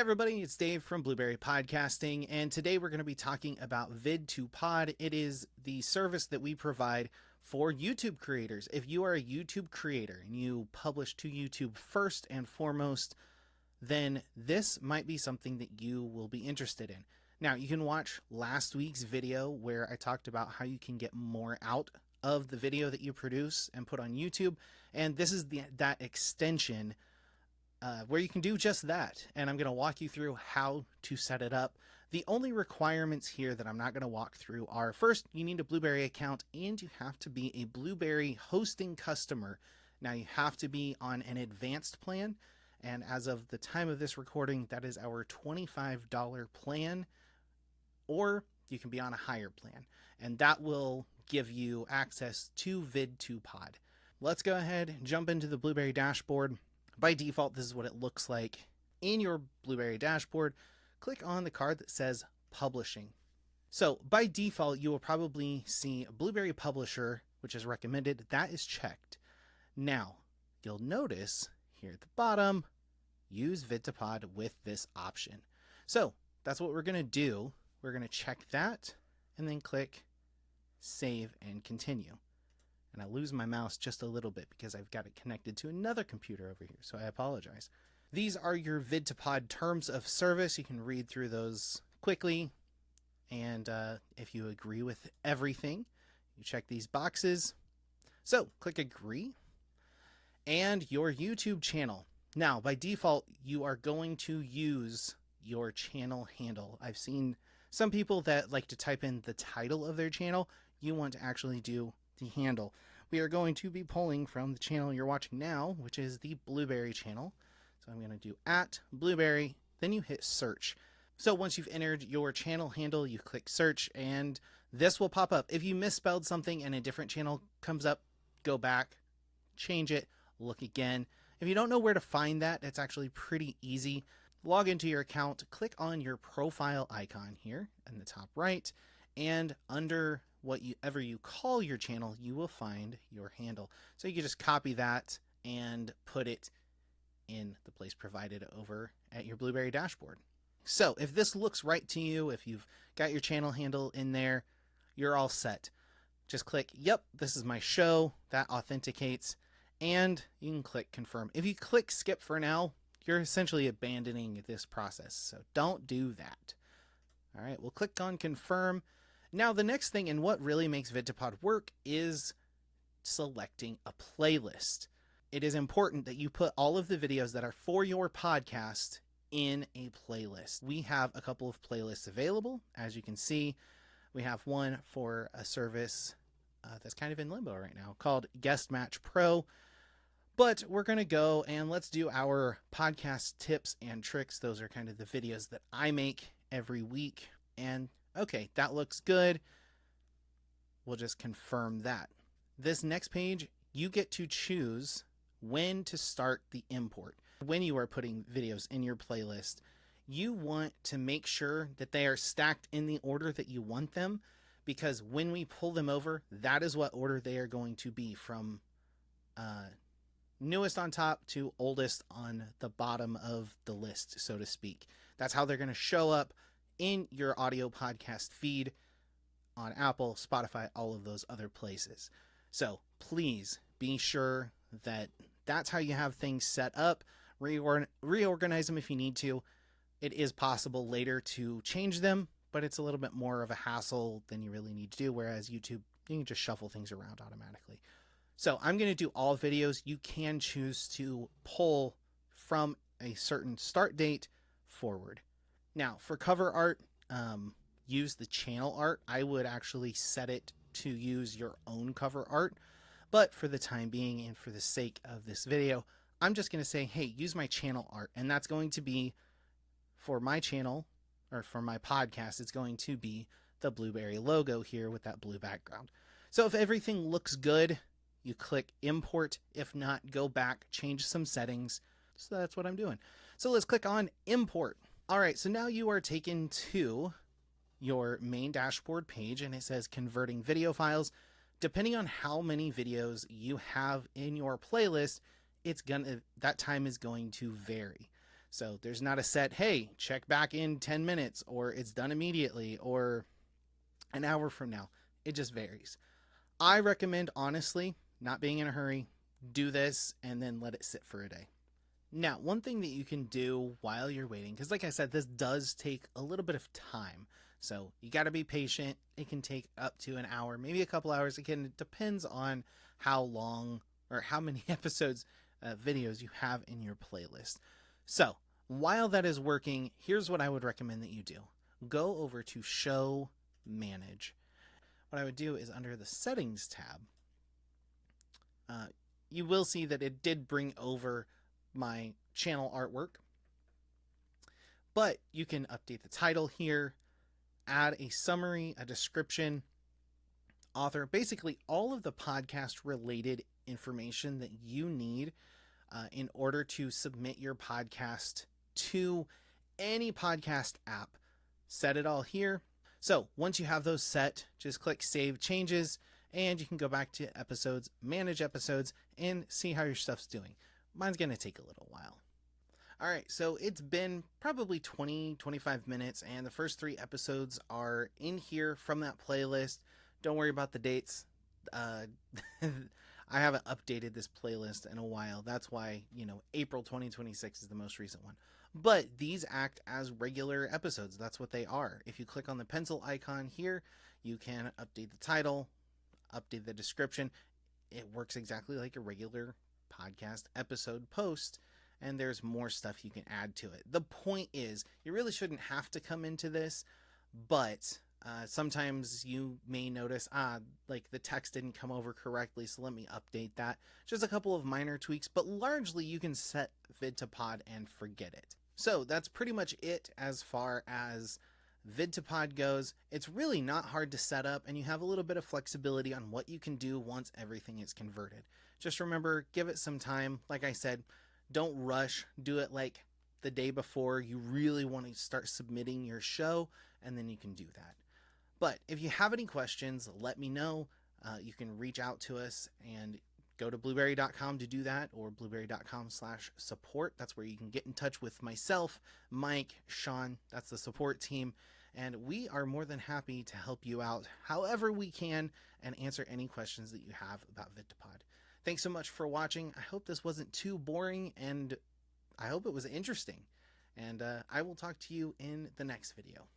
everybody, it's Dave from Blubrry Podcasting, and today we're going to be talking about Vid2Pod. It is the service that we provide for YouTube creators. If you are a YouTube creator and you publish to YouTube first and foremost, then this might be something that you will be interested in. Now, you can watch last week's video where I talked about how you can get more out of the video that you produce and put on YouTube, and this is that extension where you can do just that, and I'm going to walk you through how to set it up. The only requirements here that I'm not going to walk through are, first, you need a Blubrry account, and you have to be a Blubrry hosting customer. Now, you have to be on an advanced plan, and as of the time of this recording, that is our $25 plan, or you can be on a higher plan, and that will give you access to Vid2Pod. Let's go ahead and jump into the Blubrry dashboard. By default, this is what it looks like. In your Blubrry dashboard, click on the card that says Publishing. So by default, you will probably see Blubrry Publisher, which is recommended. That is checked. Now, you'll notice here at the bottom, use Vid2Pod with this option. So that's what we're going to do. We're going to check that and then click Save and Continue. And I lose my mouse just a little bit because I've got it connected to another computer over here, so I apologize. These are your Vid2Pod terms of service. You can read through those quickly, and if you agree with everything, you check these boxes. So click Agree, and your YouTube channel. Now, by default, you are going to use your channel handle. I've seen some people that like to type in the title of their channel. You want to actually do the handle. We are going to be pulling from the channel you're watching now, which is the Blubrry channel. So I'm going to do @Blubrry, then you hit search. So once you've entered your channel handle, you click search, and this will pop up. If you misspelled something and a different channel comes up, go back, change it, look again. If you don't know where to find that, it's actually pretty easy. Log into your account, click on your profile icon here in the top right, and under whatever you call your channel, you will find your handle. So you can just copy that and put it in the place provided over at your Blubrry dashboard. So if this looks right to you, if you've got your channel handle in there, you're all set. Just click, yep, this is my show. That authenticates, and you can click confirm. If you click skip for now, you're essentially abandoning this process. So don't do that. All right, we'll click on confirm. Now, the next thing, and what really makes Vid2Pod work, is selecting a playlist. It is important that you put all of the videos that are for your podcast in a playlist. We have a couple of playlists available. As you can see, we have one for a service that's kind of in limbo right now called Guest Match Pro. But we're going to go and let's do our podcast tips and tricks. Those are kind of the videos that I make every week. And okay, that looks good. We'll just confirm that. This next page, you get to choose when to start the import. When you are putting videos in your playlist, you want to make sure that they are stacked in the order that you want them, because when we pull them over, that is what order they are going to be, from newest on top to oldest on the bottom of the list, so to speak. That's how they're going to show up in your audio podcast feed on Apple, Spotify, all of those other places. So please be sure that that's how you have things set up. Reorganize them if you need to. It is possible later to change them, but it's a little bit more of a hassle than you really need to do, whereas YouTube, you can just shuffle things around automatically. So I'm going to do all videos. You can choose to pull from a certain start date forward. Now, for cover art, use the channel art. I would actually set it to use your own cover art, but for the time being and for the sake of this video, I'm just going to say, hey, use my channel art, and that's going to be for my channel, or for my podcast, it's going to be the Blubrry logo here with that blue background. So if everything looks good, you click import. If not, go back, change some settings. So that's what I'm doing. So let's click on import. All right, so now you are taken to your main dashboard page, and it says converting video files. Depending on how many videos you have in your playlist, that time is going to vary. So there's not a set, hey, check back in 10 minutes, or it's done immediately, or an hour from now. It just varies. I recommend, honestly, not being in a hurry, do this and then let it sit for a day. Now, one thing that you can do while you're waiting, because like I said, this does take a little bit of time. So you got to be patient. It can take up to an hour, maybe a couple hours. Again, it depends on how long or how many episodes, videos you have in your playlist. So while that is working, here's what I would recommend that you do. Go over to Show Manage. What I would do is under the Settings tab, you will see that it did bring over my channel artwork, but you can update the title here, add a summary, a description, author, basically all of the podcast related information that you need in order to submit your podcast to any podcast app. Set it all here. So once you have those set, just click Save Changes, and you can go back to episodes, manage episodes, and see how your stuff's doing. Mine's going to take a little while. All right, so it's been probably 20-25 minutes, and the first 3 episodes are in here from that playlist. Don't worry about the dates. I haven't updated this playlist in a while. That's why, April 2026 is the most recent one. But these act as regular episodes. That's what they are. If you click on the pencil icon here, you can update the title, update the description. It works exactly like a regular podcast episode post, and there's more stuff you can add to it. The point is, you really shouldn't have to come into this, but sometimes you may notice, like the text didn't come over correctly, so let me update that. Just a couple of minor tweaks, but largely you can set Vid2Pod and forget it. So that's pretty much it as far as Vid2Pod goes. It's really not hard to set up, and you have a little bit of flexibility on what you can do once everything is converted. Just remember, give it some time. Like I said, don't rush. Do it like the day before you really want to start submitting your show, and then you can do that. But if you have any questions, let me know. You can reach out to us and go to blubrry.com to do that, or blubrry.com/support. That's where you can get in touch with myself, Mike, Sean. That's the support team. And we are more than happy to help you out however we can and answer any questions that you have about Vid2Pod. Thanks so much for watching. I hope this wasn't too boring, and I hope it was interesting. And I will talk to you in the next video.